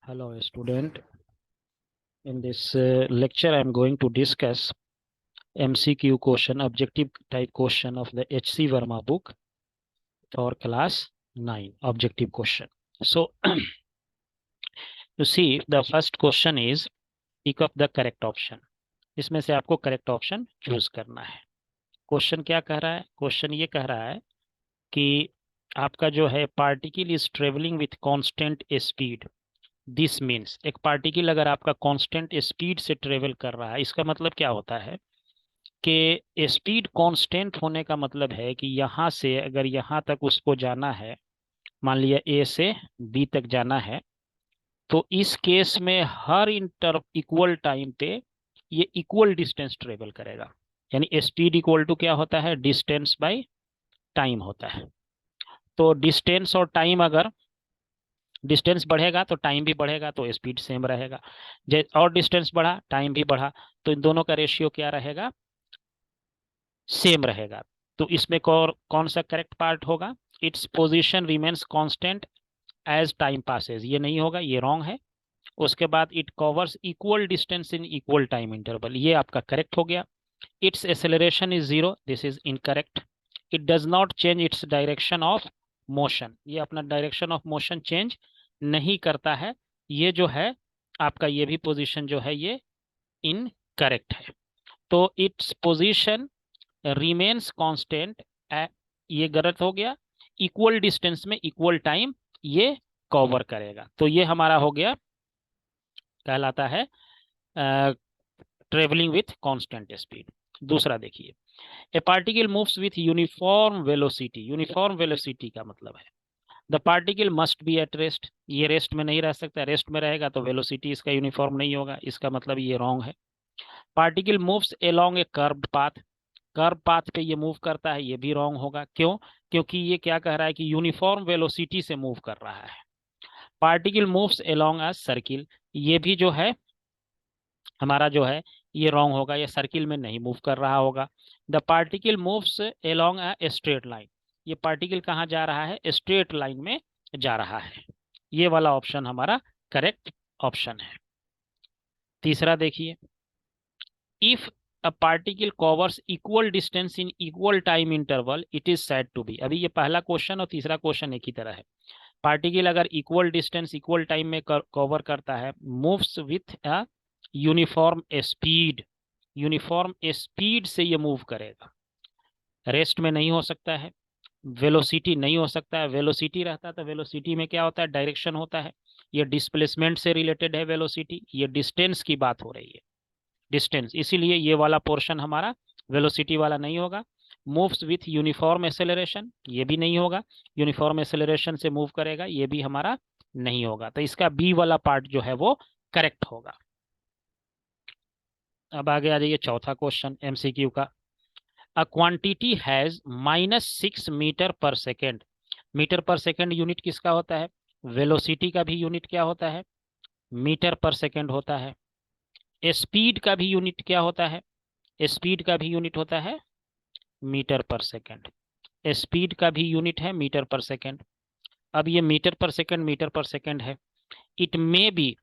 Hello, student. In this lecture, I am going to discuss MCQ question, objective type question of the H.C. Verma book for class 9, objective question. So, you see, the first question is pick up the correct option. इसमें से आपको correct option choose करना है। Question क्या कह रहा है? Question ये कह रहा है कि आपका जो है particle is travelling with constant speed. This means एक पार्टिकल अगर आपका कांस्टेंट स्पीड से ट्रेवल कर रहा है, इसका मतलब क्या होता है कि स्पीड कांस्टेंट होने का मतलब है कि यहाँ से अगर यहाँ तक उसको जाना है, मान लिया ए से बी तक जाना है, तो इस केस में हर इंटर इक्वल टाइम पे ये इक्वल डिस्टेंस ट्रेवल करेगा। यानी स्पीड इक्वल टू क्या होता है? डिस्टेंस बाय टाइम होता है। तो डिस्टेंस और टाइम, अगर डिस्टेंस बढ़ेगा तो टाइम भी बढ़ेगा, तो स्पीड सेम रहेगा। और डिस्टेंस बढ़ा, टाइम भी बढ़ा, तो इन दोनों का रेशियो क्या रहेगा? सेम रहेगा। तो इसमें कौन सा करेक्ट पार्ट होगा? Its position remains constant as time passes, ये नहीं होगा, ये रॉन्ग है। उसके बाद it covers equal distance in equal time interval, ये आपका करेक्ट हो गया। Its acceleration is zero, this is incorrect. It does not change its direction of motion, ये अपना डायरेक्शन ऑफ मोशन चेंज नहीं करता है। ये जो है आपका, ये भी पोजीशन जो है ये इनकरेक्ट है। तो इट्स पोजीशन रिमेन्स कांस्टेंट, ये गलत हो गया। इक्वल डिस्टेंस में इक्वल टाइम ये कवर करेगा, तो ये हमारा हो गया, कहलाता है ट्रेवलिंग विथ कांस्टेंट स्पीड। दूसरा देखिए, ए particle moves with uniform velocity. Uniform velocity का मतलब है the particle must be at rest, ये रेस्ट में नहीं रह सकता, रेस्ट में रहेगा तो वेलोसिटी इसका यूनिफॉर्म नहीं होगा, इसका मतलब ये रॉन्ग है। पार्टिकल मूव्स अलोंग ए कर्व्ड पाथ, कर्व पाथ पे ये मूव करता है, ये भी रॉन्ग होगा। क्यों? क्योंकि ये क्या कह रहा है कि यूनिफॉर्म वेलोसिटी से मूव कर रहा है। Particle moves along a circle, ये भी जो है हमारा जो है ये रॉन्ग होगा, ये सर्किल में नहीं मूव कर रहा होगा। The particle moves along a straight line, ये पार्टिकल कहाँ जा रहा है? स्ट्रेट लाइन में जा रहा है। ये वाला ऑप्शन हमारा करेक्ट ऑप्शन है। तीसरा देखिए, if a particle covers equal distance in equal time interval it is said to be. अभी ये पहला क्वेश्चन और तीसरा क्वेश्चन एक ही तरह है। पार्टिकल अगर इक्वल डिस्टेंस इक्वल टाइम में कवर करता है, moves with a uniform speed, uniform speed से ये मूव करेगा, रेस्ट में नहीं हो सकता है। वेलोसिटी नहीं हो सकता है, वेलोसिटी रहता है तो वेलोसिटी में क्या होता है? डायरेक्शन होता है। ये डिस्प्लेसमेंट से रिलेटेड है वेलोसिटी, ये डिस्टेंस की बात हो रही है, डिस्टेंस, इसीलिए ये वाला पोर्शन हमारा वेलोसिटी वाला नहीं होगा। मूव्स विथ यूनिफॉर्म एक्सेलरेशन, ये भी नहीं होगा, यूनिफॉर्म एक्सेलरेशन से मूव करेगा, ये भी हमारा नहीं होगा। तो इसका बी वाला पार्ट जो है वो करेक्ट होगा। अब आगे आ जाइए, चौथा क्वेश्चन एमसीक्यू का। A quantity has -6 metre per second. Metre per second unit किसका होता है? वेलोसिटी का भी यूनिट क्या होता है? मीटर पर सेकेंड होता है। स्पीड का भी यूनिट क्या होता है? स्पीड का भी यूनिट होता है मीटर पर सेकेंड। स्पीड का भी यूनिट है मीटर पर सेकेंड। अब ये मीटर पर सेकेंड है। इट मे बी,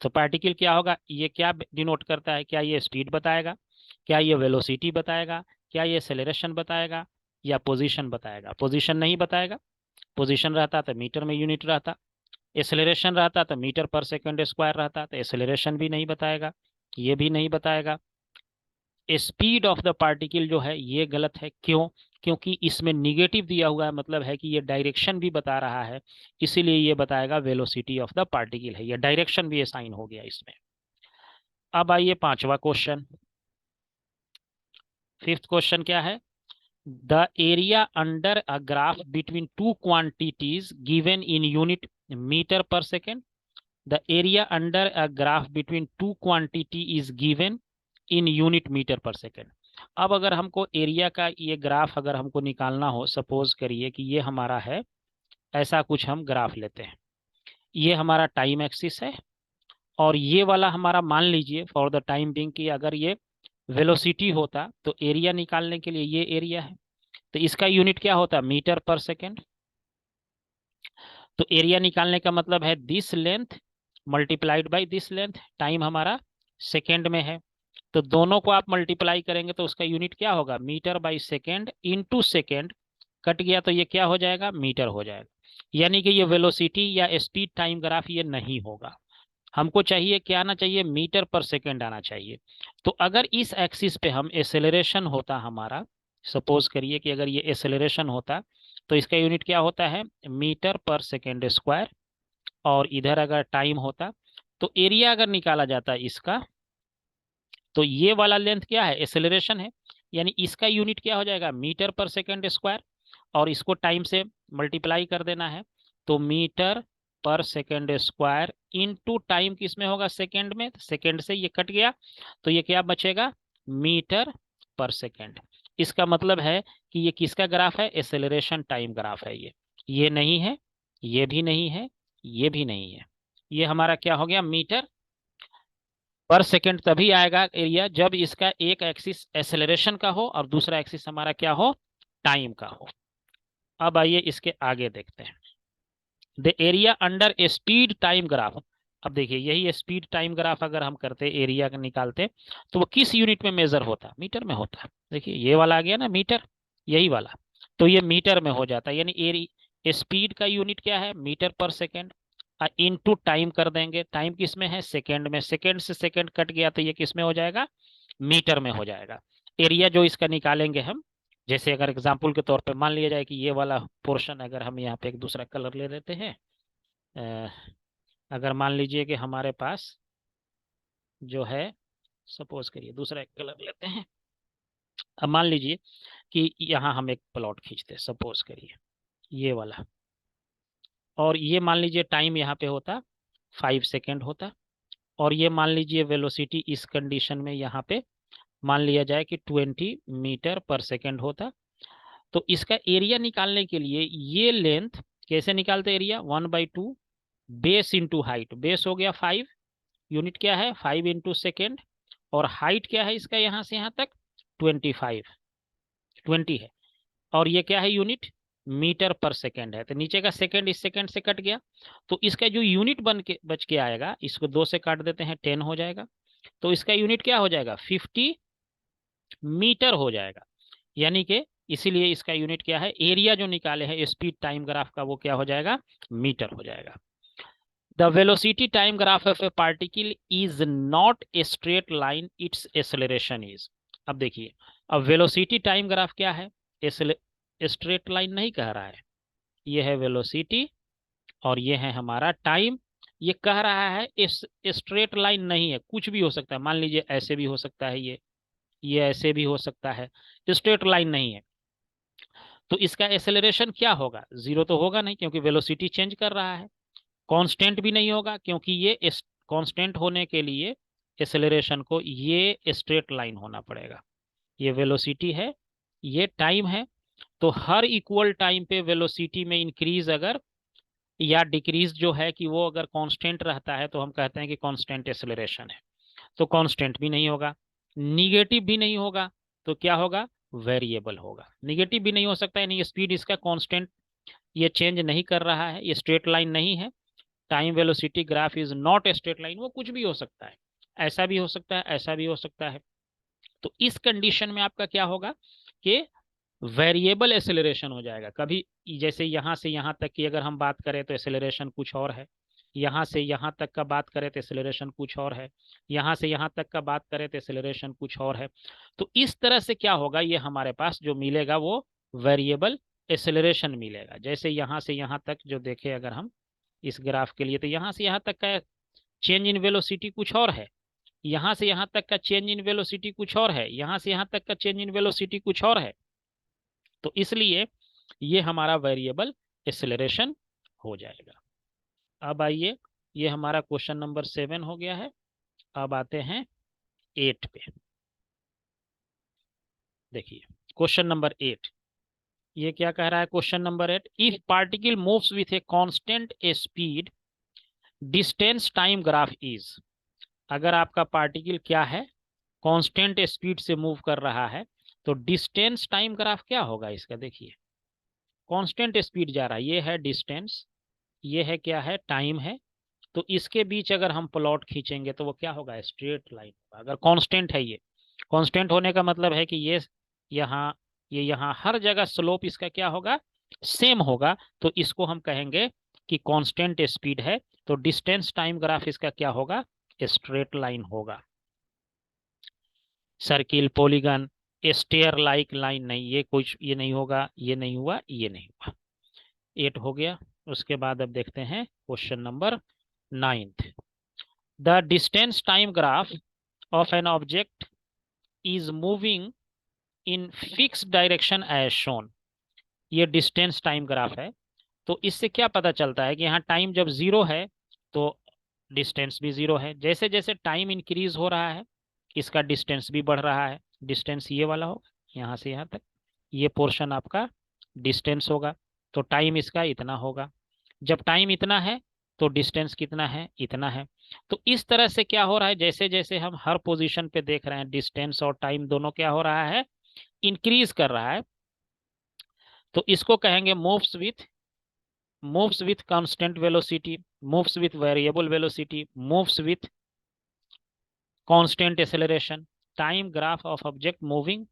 तो पार्टिकल क्या होगा? ये क्या डिनोट करता है? क्या ये स्पीड बताएगा? क्या ये वेलोसिटी बताएगा? क्या ये एक्सेलरेशन बताएगा? या पोजीशन बताएगा? पोजीशन नहीं बताएगा। पोजीशन रहता तो मीटर में यूनिट रहता, एक्सेलरेशन रहता तो मीटर पर सेकेंड स्क्वायर रहता, तो एक्सेलरेशन भी नहीं बताएगा, ये भी नहीं बताएगा। स्पीड ऑफ द पार्टिकल जो है ये गलत है। क्यों? क्योंकि इसमें निगेटिव दिया हुआ है, मतलब है कि ये डायरेक्शन भी बता रहा है, इसीलिए ये बताएगा वेलोसिटी ऑफ द पार्टिकल है, ये डायरेक्शन भी असाइन हो गया इसमें। अब आइए पांचवा क्वेश्चन। फिफ्थ क्वेश्चन क्या है? The area under a graph between two quantities given in unit metre per second. The area under a graph between two quantity is given in unit metre per second. अब अगर हमको area का ये graph अगर हमको निकालना हो, suppose करिए कि ये हमारा है, ऐसा कुछ हम ग्राफ लेते हैं, ये हमारा टाइम एक्सिस है, और ये वाला हमारा, मान लीजिए फॉर द टाइम बिंग कि अगर ये वेलोसिटी होता तो एरिया निकालने के लिए ये एरिया है, तो इसका यूनिट क्या होता? Metre per second. तो एरिया निकालने का मतलब है this length multiplied by this length, time हमारा सेकेंड में है, तो दोनों को आप मल्टीप्लाई करेंगे तो उसका यूनिट क्या होगा, metre by second into second, cut गया तो ये क्या हो जाएगा, मीटर हो जाएगा। यानी कि ये वेलोसिटी या स्पीड टाइम ग्राफ ये नहीं होगा, हमको चाहिए क्या आना चाहिए, मीटर पर सेकेंड आना चाहिए। तो अगर इस एक्सिस पे हम एसेलरेशन होता हमारा, सपोज करिए कि अगर ये एसेलरेशन होता तो इसका यूनिट क्या होता है, मीटर पर सेकेंड स्क्वायर, और इधर अगर टाइम होता तो एरिया अगर निकाला जाता इसका, तो ये वाला लेंथ क्या है, एसेलरेशन है, यानी इसका यूनिट क्या हो जाएगा, मीटर पर सेकेंड स्क्वायर, और इसको टाइम से मल्टीप्लाई कर देना है, तो metre per second square into time किस में होगा, सेकेंड में, सेकेंड से ये कट गया तो ये क्या बचेगा, मीटर पर सेकेंड। इसका मतलब है कि ये किसका ग्राफ है, एसेलरेशन टाइम ग्राफ है ये नहीं है, ये भी नहीं है, ये भी नहीं है, ये हमारा क्या हो गया, मीटर पर सेकेंड तभी आएगा एरिया जब इसका एक एक्सिस एसेलरेशन का हो और दूसरा एक्सिस हमारा क्या हो, टाइम का हो। अब आइए इसके आगे देखते हैं, the area under A speed time graph. अब देखिए यही स्पीड टाइम ग्राफ अगर हम करते एरिया का निकालते तो वो किस यूनिट में मेजर होता, मीटर में होता। देखिए ये वाला आ गया ना मीटर, यही वाला, तो ये मीटर में हो जाता है, यानी एरिया स्पीड का यूनिट क्या है, metre per second, into time कर देंगे, टाइम किस में है, सेकेंड में, सेकेंड से सेकेंड कट गया तो ये किस में हो जाएगा, मीटर में हो जाएगा। एरिया जो इसका निकालेंगे हम, जैसे अगर एग्जांपल के तौर पे मान लिया जाए कि ये वाला पोर्शन अगर हम यहाँ पे एक दूसरा कलर ले लेते हैं, अ, अगर मान लीजिए कि हमारे पास जो है, सपोज करिए दूसरा एक कलर लेते हैं, अब मान लीजिए कि यहाँ हम एक प्लॉट खींचते हैं, सपोज करिए ये वाला, और ये मान लीजिए टाइम यहाँ पे होता 5 सेकेंड होता, और ये मान लीजिए वेलोसिटी इस कंडीशन में यहाँ पे मान लिया जाए कि 20 मीटर पर सेकेंड होता। तो इसका एरिया निकालने के लिए ये लेंथ कैसे निकालते, area 1/2 base into height, base हो गया 5, यूनिट क्या है 5 इंटू सेकेंड, और हाइट क्या है इसका यहाँ से यहाँ तक 25, 20 है, और ये क्या है यूनिट, मीटर पर सेकेंड है, तो नीचे का सेकेंड इस सेकेंड से कट गया, तो इसका जो यूनिट बन के बच के आएगा, इसको 2 से काट देते हैं 10 हो जाएगा, तो इसका यूनिट क्या हो जाएगा 50 मीटर हो जाएगा। यानी कि इसीलिए इसका यूनिट क्या है, एरिया जो निकाले हैं स्पीड टाइम ग्राफ का वो क्या हो जाएगा, मीटर हो जाएगा। The velocity time graph of A particle is not a straight line, it's acceleration is. अब देखिए, अब वेलोसिटी टाइम ग्राफ क्या है, स्ट्रेट लाइन नहीं कह रहा है, ये है वेलोसिटी और ये है हमारा टाइम, ये कह रहा है इस स्ट्रेट लाइन नहीं है, कुछ भी हो सकता है, मान लीजिए ऐसे भी हो सकता है, ये ऐसे भी हो सकता है, स्ट्रेट लाइन नहीं है, तो इसका एक्सेलरेशन क्या होगा, जीरो तो होगा नहीं क्योंकि वेलोसिटी चेंज कर रहा है, कांस्टेंट भी नहीं होगा क्योंकि ये कांस्टेंट होने के लिए एक्सेलरेशन को ये स्ट्रेट लाइन होना पड़ेगा, ये वेलोसिटी है, ये टाइम है, तो हर इक्वल टाइम पे वेलोसिटी में इंक्रीज अगर या डिक्रीज जो है कि वो अगर कांस्टेंट रहता है तो हम कहते हैं कि कांस्टेंट एक्सेलरेशन है। तो कांस्टेंट भी नहीं होगा, निगेटिव भी नहीं होगा, तो क्या होगा, वेरिएबल होगा। निगेटिव भी नहीं हो सकता, यानी स्पीड इसका कांस्टेंट ये चेंज नहीं कर रहा है, ये स्ट्रेट लाइन नहीं है, time velocity graph is not a straight line, वो कुछ भी हो सकता है, ऐसा भी हो सकता है, ऐसा भी हो सकता है। तो इस कंडीशन में आपका क्या होगा कि वेरिएबल एक्सेलरेशन हो जाएगा। कभी जैसे यहाँ से यहाँ तक की अगर हम बात करें तो एक्सेलरेशन कुछ और है, यहाँ से यहाँ तक का बात करें तो एक्सेलरेशन कुछ और है, यहाँ से यहाँ तक का बात करें तो एक्सेलरेशन कुछ और है। तो इस तरह से क्या होगा, ये हमारे पास जो मिलेगा वो वेरिएबल एक्सेलरेशन मिलेगा। जैसे यहाँ से यहाँ तक जो देखे अगर हम इस ग्राफ के लिए, तो यहाँ से यहाँ तक का चेंज इन वेलोसिटी कुछ और है, यहाँ से यहाँ तक का चेंज इन वेलोसिटी कुछ और है, यहाँ से यहाँ तक का चेंज इन वेलोसिटी कुछ और है। तो इसलिए ये हमारा वेरिएबल एक्सेलरेशन हो जाएगा। अब आइए, ये हमारा क्वेश्चन नंबर 7 हो गया है। अब आते हैं 8 पे। देखिए क्वेश्चन नंबर 8, ये क्या कह रहा है, question number 8, if particle moves with a constant speed distance time graph is. अगर आपका पार्टिकल क्या है, कांस्टेंट स्पीड से मूव कर रहा है, तो डिस्टेंस टाइम ग्राफ क्या होगा इसका, देखिए कांस्टेंट स्पीड जा रहा है, ये है डिस्टेंस, ये है क्या है, टाइम है, तो इसके बीच अगर हम प्लॉट खींचेंगे तो वो क्या होगा, स्ट्रेट लाइन होगा। अगर कांस्टेंट है, ये कांस्टेंट होने का मतलब है कि यहाँ ये यहाँ हर जगह स्लोप इसका क्या होगा, सेम होगा। तो इसको हम कहेंगे कि कांस्टेंट स्पीड है। तो डिस्टेंस टाइम ग्राफ इसका क्या होगा, स्ट्रेट लाइन होगा। Circle, polygon, stair like line नहीं, ये कुछ, ये नहीं होगा, ये नहीं हुआ, ये नहीं हुआ। 8 हो गया। उसके बाद अब देखते हैं question number 9th। The distance time graph of an object is moving in fix direction as shown. ये डिस्टेंस टाइम ग्राफ है। तो इससे क्या पता चलता है कि यहाँ टाइम जब जीरो है तो डिस्टेंस भी जीरो है। जैसे जैसे टाइम इंक्रीज हो रहा है इसका डिस्टेंस भी बढ़ रहा है। डिस्टेंस ये वाला होगा, यहाँ से यहाँ तक ये पोर्शन आपका डिस्टेंस होगा। तो टाइम इसका इतना होगा। जब टाइम इतना है तो डिस्टेंस कितना है, इतना है। तो इस तरह से क्या हो रहा है, जैसे जैसे हम हर पोजीशन पे देख रहे हैं डिस्टेंस और टाइम दोनों क्या हो रहा है, इंक्रीज कर रहा है। तो इसको कहेंगे moves with constant velocity, moves with variable velocity, moves with constant acceleration। time graph of object moving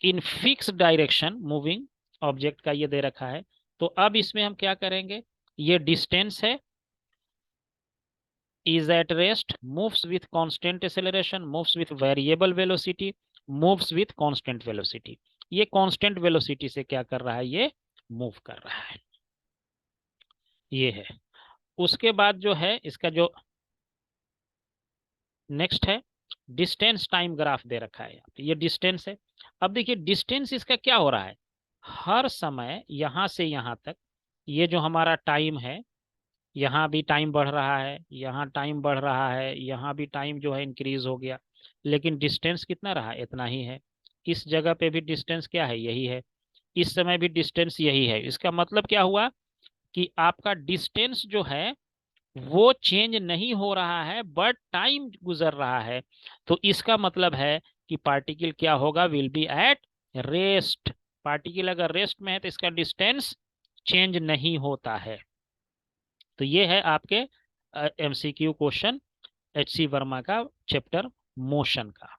in fixed direction, moving object का ये दे रखा है। तो अब इसमें हम क्या करेंगे, ये डिस्टेंस है, is at rest, moves with constant acceleration, moves with variable velocity, moves with constant velocity। ये constant velocity से क्या कर रहा है, ये मूव कर रहा है। ये है। उसके बाद जो है इसका जो नेक्स्ट है, डिस्टेंस टाइम ग्राफ दे रखा है। तो ये डिस्टेंस है। अब देखिए डिस्टेंस इसका क्या हो रहा है, हर समय यहां से यहां तक ये जो हमारा टाइम है, यहाँ भी टाइम बढ़ रहा है, यहाँ टाइम बढ़ रहा है, यहाँ भी टाइम जो है इंक्रीज हो गया। लेकिन डिस्टेंस कितना रहा, इतना ही है। इस जगह पे भी डिस्टेंस क्या है, यही है। इस समय भी डिस्टेंस यही है। इसका मतलब क्या हुआ कि आपका डिस्टेंस जो है वो चेंज नहीं हो रहा है, बट टाइम गुजर रहा है। तो इसका मतलब है कि पार्टिकल क्या होगा, will be at rest. Particle अगर रेस्ट में है तो इसका डिस्टेंस चेंज नहीं होता है। तो ये है आपके MCQ question H C Verma का चैप्टर मोशन का।